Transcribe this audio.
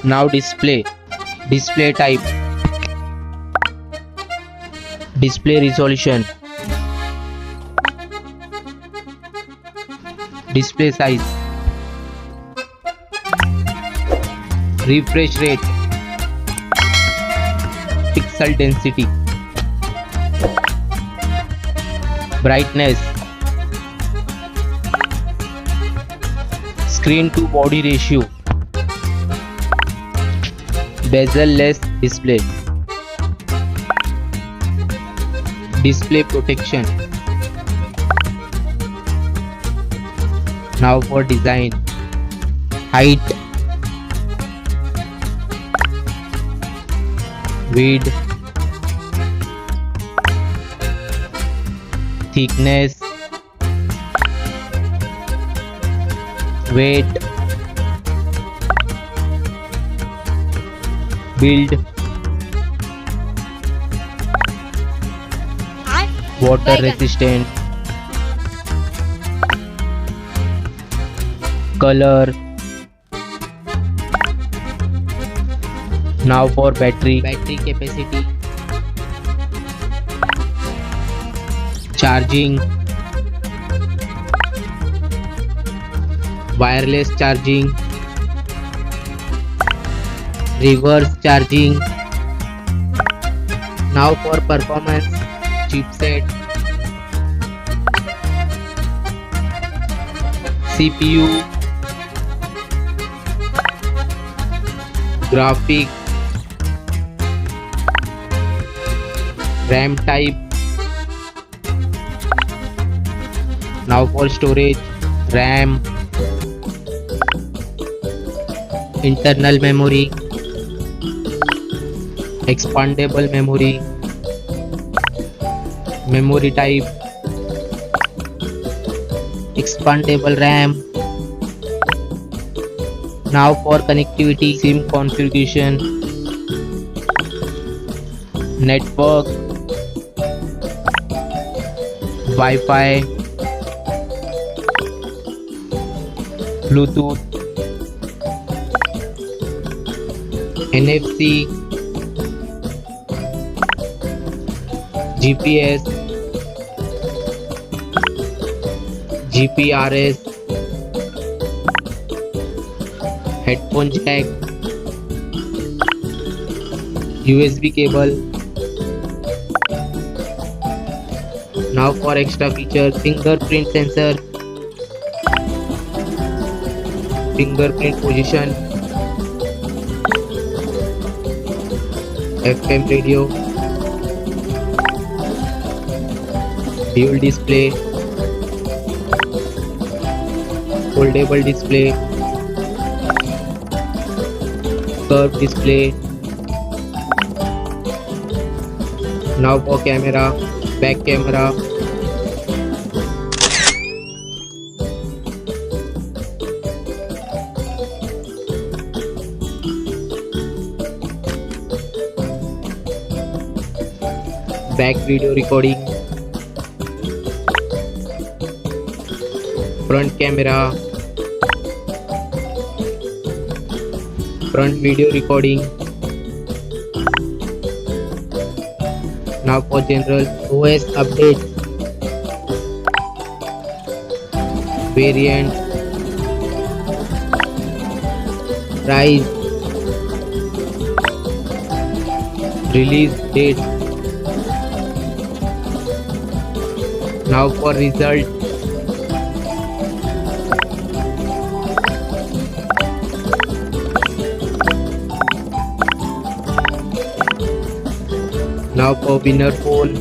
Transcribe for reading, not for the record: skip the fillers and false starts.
Now display. Display type. Display resolution. Display size. Refresh rate. Pixel density. Brightness. Screen to body ratio. Bezel-less display. Display protection. Now for design. Height, width, thickness, weight, build, water resistant, color. Now for battery capacity, charging, wireless charging, reverse charging. Now for performance, chipset, CPU, graphic, RAM type. Now for storage, RAM, internal memory, expandable memory, memory type, expandable RAM. Now for connectivity, SIM configuration, network, Wi-Fi, Bluetooth, NFC, GPS, GPRS, headphone jack, USB cable. Now for extra features, fingerprint sensor, fingerprint position, FM radio, dual display, foldable display, curved display. Now for camera, back camera, back video recording, front camera, front video recording. Now for general, OS update, variant, price, release date. Now for result, now for winner phone,